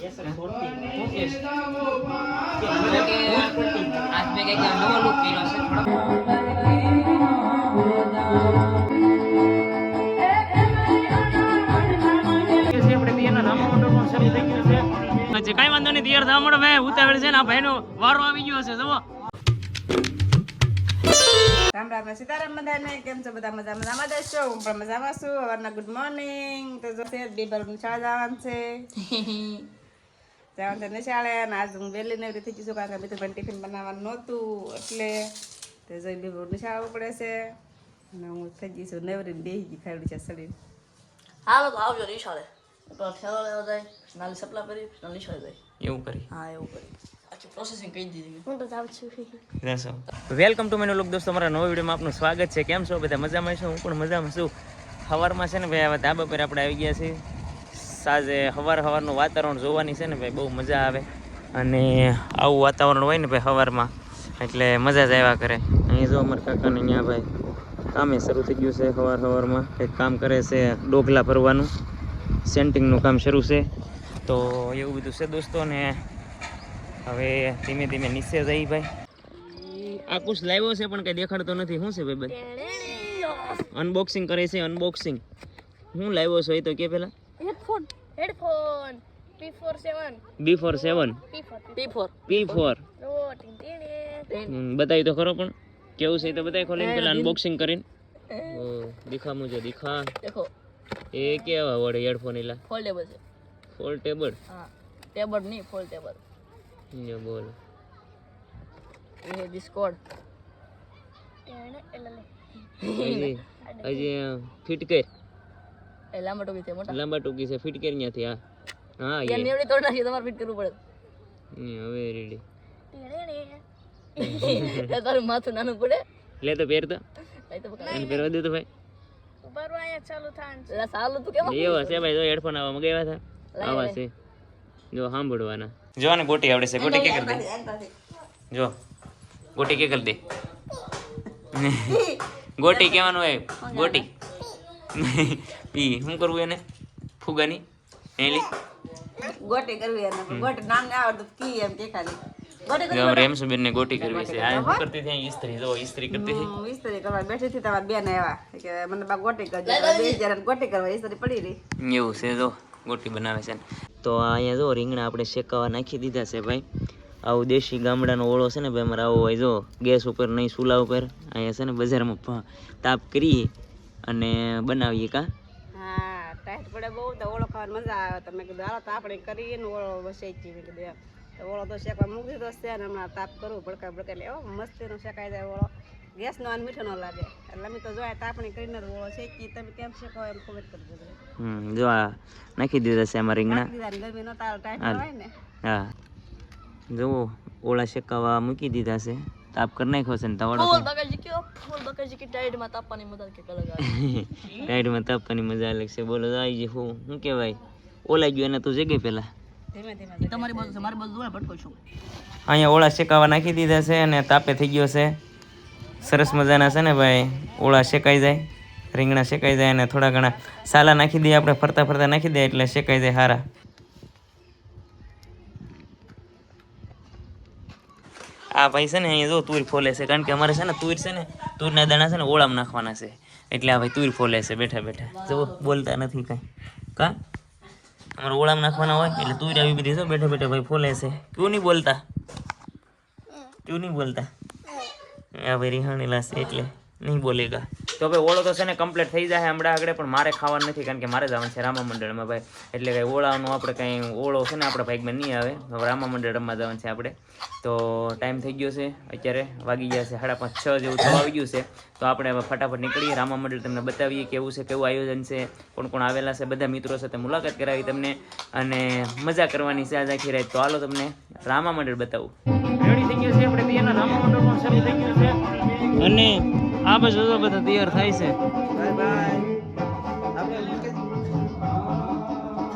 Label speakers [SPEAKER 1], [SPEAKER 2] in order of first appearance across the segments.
[SPEAKER 1] आज મેં કઈક નવો લુક કર્યો છે થોડો કઈ વાંધો નહીં તૈયાર થવા મળે ભાઈ ઉતાવળ છે ને આ ભાઈનો વારો આવી ગયો છે જુઓ
[SPEAKER 2] રામ રામ સીતારામ બધાને કેમ છો બધા મજામાં દેશો હું પણ મજામાં છું સવારના ગુડ મોર્નિંગ તો જો છે બેબર શાળા જવાનું છે નિશાળે અને આજ હું વહેલી ને થઈ ગઈ છું કારણ કે બીજું પણ ટિફિન બનાવવાનું નહોતું એટલે તો જોઈ બેબર નિશાળવું પડે છે અને હું થઈ ગઈ છું નવરી બેસી ગઈ ખાવડી છે સડી
[SPEAKER 3] હાલો તો આવજો નિશાળે તો ઠેલો લેવા જાય નાલી સપ્લા કરી નિશાળે જાય
[SPEAKER 1] એવું કરી
[SPEAKER 3] હા એવું કરી આખી પ્રોસેસિંગ કહી દીધી હું તો જાઉં છું
[SPEAKER 1] વેલકમ ટુ માય લોક દોસ્તો મારા નવા વિડીયોમાં આપનું સ્વાગત છે કેમ છો બધા મજામાં છો હું પણ મજામાં છું સવારમાં છે ને ભાઈ આવા ધાબા પર આપણે આવી ગયા છીએ સાંજે સવારનું વાતાવરણ જોવાની છે ને ભાઈ બહુ મજા આવે અને આવું વાતાવરણ હોય ને ભાઈ સવારમાં એટલે મજા જ આવ્યા કરે અહીં જો અમારા કાકાને ત્યાં ભાઈ કામે શરૂ થઈ ગયું છે સવારમાં કંઈક કામ કરે છે ડોગલા ભરવાનું સેન્ટિંગનું કામ શરૂ છે તો એવું બધું છે દોસ્તો ને હવે ધીમે ધીમે નીચે જઈ ભાઈ આ કુછ લાવ્યો છે પણ કઈ દેખાડતો નથી શું છે ભાઈ ભાઈ અનબોક્સિંગ કરે છે અનબોક્સિંગ હું લાવ્યો છો એ તો કે પેલા
[SPEAKER 3] હેડફોન
[SPEAKER 1] B47 P4 બતાવી તો ખરો પણ કેવું છે એ તો બતાવી ખોલીને પેલા અનબોક્સિંગ કરીને ઓ દિખા મુજે દિખા
[SPEAKER 3] દેખો
[SPEAKER 1] એ કેવા વડે હેડફોન એલા
[SPEAKER 3] ફોલ્ડેબલ છે
[SPEAKER 1] ફોલ્ડેબલ
[SPEAKER 3] હા ટેબલ નહીં ફોલ્ડેબલ
[SPEAKER 1] જો બોલ
[SPEAKER 3] ये डिस्कॉर्ड
[SPEAKER 1] હજી ફિટ કર
[SPEAKER 3] એ લાંબા ટોકી છે મોટા
[SPEAKER 1] લાંબા ટૂંકી છે ફિટ કરી ત્યાંથી હા હા
[SPEAKER 3] યાર નેવડી તોડ નાખી તમારે ફિટ કરવું પડે
[SPEAKER 1] હવે રેડી
[SPEAKER 3] તારું માથું નાનું પડે
[SPEAKER 1] લે તો પહેર તો
[SPEAKER 3] લઈ તો
[SPEAKER 1] એને પહેરવા દે તો ભાઈ
[SPEAKER 3] બરો આયા ચાલુ થાન લા સાલું તું કેમ
[SPEAKER 1] એવા છે ભાઈ જો હેડફોન આવા મગાવ્યા હતા આવા છે જો સાંભળવાના જો ને ગોટી આવડે છે ગોટી કે કરી દે જો ગોટી કે કરી દે ગોટી કહેવાનું હોય ગોટી ઈ શું કરવું એને ફુગાની એલી
[SPEAKER 2] ગોટી કરવી એને ગોટી નામ ને આવડતું કી એમ કે ખાલી ગોટી
[SPEAKER 1] જો રેમસુબેન ને ગોટી કરવી છે આ શું કરતી હતી ઈસ્ત્રી જો ઈસ્ત્રી કરતી હતી
[SPEAKER 2] ઇસ્ત્રી કરવા બેઠી હતી તમારા બેન આવ્યા કે મને બા ગોટી કરજો બે જરા ગોટી કરવા ઇસ્ત્રી પડી રહી
[SPEAKER 1] એવું છે જો ગોટી બનાવે છે તો અહીંયા જો રીંગણા આપણે શેકાવા નાખી દીધા છે ભાઈ આવું દેશી ગામડાનો ઓળો છે ને ભાઈ અમારે આવો હોય જો ગેસ ઉપર નહીં ચૂલા ઉપર અહીંયા છે ને બજારમાં તાપ કરીએ અને બનાવીએ કા
[SPEAKER 2] હા ટાઈટ પડે બહુ તો ઓળો ખાવાની મજા આવે તો મેં કીધું હાલો તો આપણે કરીએ ને ઓળો શેકી મેં કીધું તો ઓળો તો શેકવા મૂકી દીધો છે ને હમણાં તાપ કરવું ભડકા એટલે એવો મસ્તીનો શેકાઈ જાય ઓળો ગેસનો અને મીઠો ન લાગે એટલે અમે તો જોયા તાપણી કરીને ઓળો શેકી તમે કેમ શેકો એમ ખબર કરી દીધું
[SPEAKER 1] જો આ નાખી દીધા છે આમાં રીંગણા
[SPEAKER 2] ગરમી નો તાવ ટાઈટ હોય ને
[SPEAKER 1] હા જુઓ ઓળા શેકાવા મૂકી દીધા છે તાપ કરી નાખ્યો છે ને તવાડો
[SPEAKER 3] ફૂલ બકાજી કયો ફૂલ બકાજી કે ટાઈડ માં તાપવાની મજા કે અલગ આવે
[SPEAKER 1] ટાઈડમાં તાપવાની મજા અલગ છે બોલો આવી જે શું કહેવાય ઓલા ગયો એને તું જગ્યાએ પેલા
[SPEAKER 2] ધીમે ધીમે
[SPEAKER 3] તમારી બાજુ છે મારી બાજુ જોડે ભટકો છું
[SPEAKER 1] અહીંયા ઓળા શેકાવા નાખી દીધા છે અને તાપે થઈ ગયો છે સરસ મજાના છે ને ભાઈ ઓળા શેકાઈ જાય રીંગણા શેકાઈ જાય અને થોડા ઘણા સાલા નાખી દઈએ આપણે ફરતા ફરતા નાખી દઈએ એટલે શેકાઈ જાય સારા આ ભાઈ છે ને અહીંયા જો તુર ફોલે છે કારણ કે અમારે છે ને તુર છે ને તુરના દાણા છે ને ઓળામાં નાખવાના છે એટલે આ ભાઈ તુર ફોલે છે બેઠા બેઠા જો બોલતા નથી કાંઈ કા અમારે ઓળામાં નાખવાના હોય એટલે તુર આવી બધી જો બેઠા બેઠા ભાઈ ફોલે છે ક્યું નહીં બોલતા આ ભાઈ રિહાણેલા છે એટલે નહીં બોલેગા તો ભાઈ ઓળો તો છે ને કમ્પ્લીટ થઈ જાય હમણાં આગળ પણ મારે ખાવાનું નથી કારણ કે મારે જવાનું છે રામા મંડળમાં ભાઈ એટલે કંઈ ઓળાનું આપણે કંઈ ઓળો છે ને આપણા ભાગમાં નહીં આવે હવે રામા મંડળ રમવા જવાનું છે આપણે તો ટાઈમ થઈ ગયો છે અત્યારે વાગી ગયા છે 5:30 6 જેવું થવા આવી ગયું છે તો આપણે હવે ફટાફટ નીકળીએ રામા મંડળ તમને બતાવીએ કેવું છે કેવું આયોજન છે કોણ કોણ આવેલા છે બધા મિત્રો સાથે મુલાકાત કરાવી તમને અને મજા કરવાની છે આજ આખી રાત તો હાલો તમને રામા મંડળ બતાવું રેડી થઈ ગયો છે આપણે ત્યાંના રામા મંડળમાં શરૂ થઈ ગયું છે અને આ બાજુ તો બધા તૈયાર થાય છે
[SPEAKER 2] બાય બાય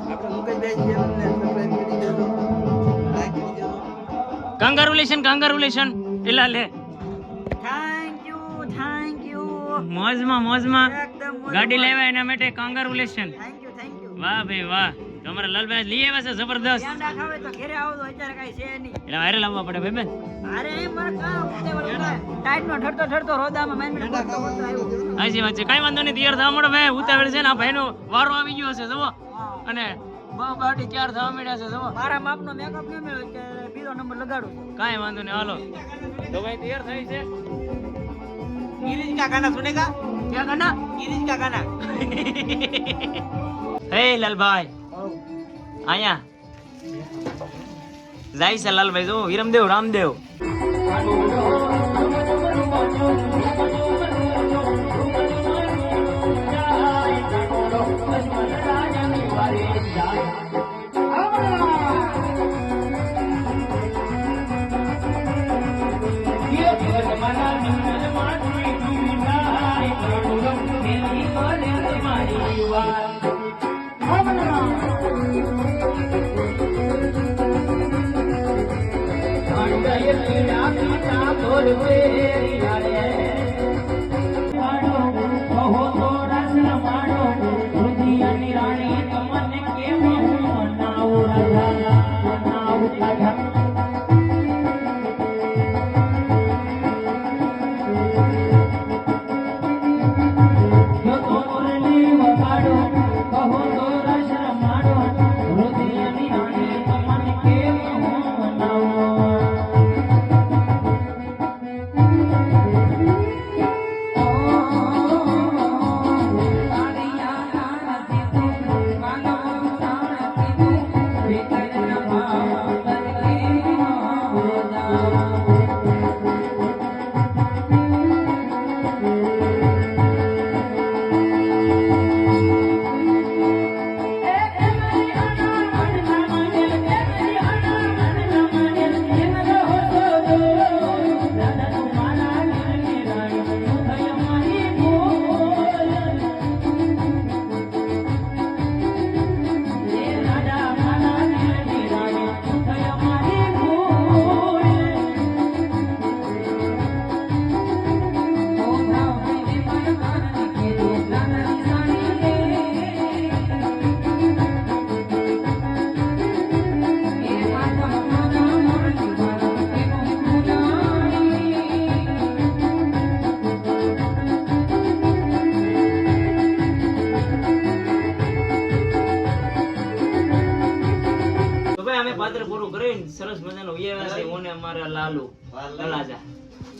[SPEAKER 2] આપણે મુકેશભાઈ ચેનલને સબસ્ક્રાઇબ કરી દેજો લાઈક કરી દેજો
[SPEAKER 1] કાંગારુલેશન એલા લે
[SPEAKER 2] થેન્ક યુ
[SPEAKER 1] મોજમાં
[SPEAKER 2] એકદમ
[SPEAKER 1] ગાડી લેવા એના માટે કાંગારુલેશન
[SPEAKER 2] થેન્ક યુ
[SPEAKER 1] વાહ ભાઈ વાહ તમારા લાલભાઈ લઈ આવ્યા છે જબરદસ્ત.
[SPEAKER 2] ઈંડા ખાવે તો ઘરે આવો તો અત્યારે કાંઈ છે નહીં.
[SPEAKER 1] એટલે હારે લાવવા પડે ભાઈ બેન.
[SPEAKER 2] અરે એમ મારે કામ ઉતે વળી ટાઈટમાં ઠરતો રોદામાં મેન મિનિટ આવ્યું.
[SPEAKER 1] હાજી વાત છે, કાંઈ વાંધો નહીં, તૈયાર થવા મળો ભાઈ. ઉતાવળ છે ને આ ભાઈનો વારો આવી ગયો છે જુઓ. અને બાટી ચાર થવા મળ્યા છે જુઓ.
[SPEAKER 2] મારા માપનો મેકઅપ ન મળ્યો કે બીજો નંબર લગાડું.
[SPEAKER 1] કાંઈ વાંધો નહીં, હાલો. તો ભાઈ તૈયાર થઈ છે.
[SPEAKER 4] गिरीश का गाना सुनेगा?
[SPEAKER 1] क्या गाना?
[SPEAKER 4] गिरीश का गाना.
[SPEAKER 1] હે લાલભાઈ આયા જાય છે લાલભાઈ. જો વિરમદેવ રામદેવ. પાત્ર પૂરું કરીને સરસ મજાનો ઉયાવા છે ઓને અમારા Lalu Talaja.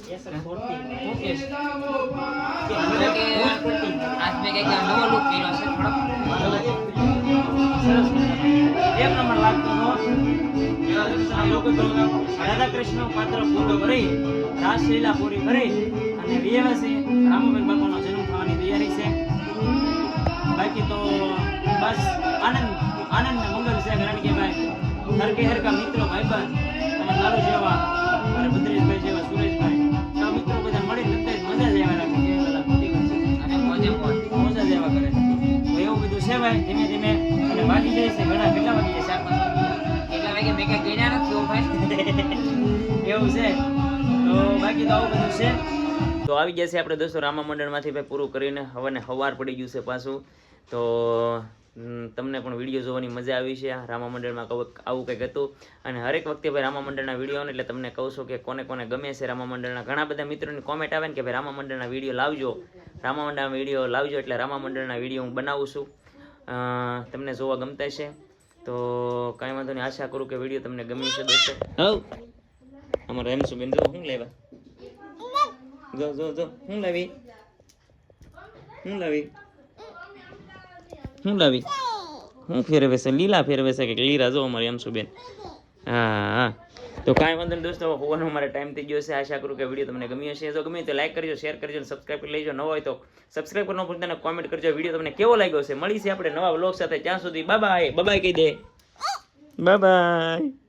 [SPEAKER 1] Yes sir forty okay આજ મે કઈક નવો લુક કર્યો છે થોડો સરસ એક નંબર લાગતો હતો. આ લોકો તો રાધા કૃષ્ણ પાત્ર પૂરું કરી રાસલીલા પૂરી કરી અને ઉયાવા છે. રામબેન બાપાનો જન્મ થવાની તૈયારી છે. બાકી તો બસ આનંદ આનંદ ને મંગલ છે. કારણ કે ભાઈ હર કે હર કા મિત્રો ભાઈબંધ અને લાલુ જેવા અને ભદ્રેશભાઈ જેવા સુરેશભાઈ આ મિત્રો બધા મળીને અત્યારે મજા જ આવ્યા રાખે છે. બધા ખોટી વાત છે અને મોજા જ આવ્યા કરે. તો એવું બધું છે ભાઈ. ધીમે ધીમે અને વાગી જાય છે ઘણા. કેટલા વાગી જાય? 4-5 વાગી. કેટલા વાગે મેં કઈ ગણ્યા નથી ભાઈ. એવું છે. તો બાકી તો આવું બધું છે. તો આવી ગયા છે આપણે દોસ્તો રામા મંડળમાંથી ભાઈ પૂરું કરીને હવે ને સવાર પડી ગયું છે પાછું. તો તમને પણ વિડીયો જોવાની મજા આવી છે. રામા મંડળમાં આવું કંઈક હતું. અને હરેક વખતે ભાઈ રામા મંડળના વિડીયો આવે એટલે તમને કહું છું કે કોને કોને ગમે છે રામા મંડળના. ઘણા બધા મિત્રોની કોમેન્ટ આવે ને કે ભાઈ રામા મંડળના વિડીયો લાવજો, રામા મંડળના વિડીયો લાવજો. એટલે રામા મંડળના વિડીયો હું બનાવું છું. તમને જોવા ગમતા છે તો કાંઈ વાંધો નહીં. આશા કરું કે વિડીયો તમને ગમ્યું છે દોસ્તો. હવ અમારો એમ શું બેન જો શું લેવા જો જો જો શું લાવી શું લાવી શું લાવી શું ફેરવે છે? લીલા ફેરવે છે કે લીલા? જો અમારે એમ શું બેન. હા હા તો કાંઈ વાંધો નહીં દોસ્તો. હોવાનો અમારે ટાઈમ થઈ ગયો છે. આશા કરું કે વિડીયો તમને ગમ્યો હશે. જો ગમ્યું તો લાઈક કરજો, શેર કરજો અને સબસ્ક્રાઈબ કરી લેજો. નવો હોય તો સબસ્ક્રાઈબ કરવાનું ભૂલતા નહીં. કોમેન્ટ કરજો વિડીયો તમને કેવો લાગ્યો છે. મળી છે આપણે નવા વ્લોગ સાથે. ત્યાં સુધી બાય બાય. બાય કહી દે. Bye bye.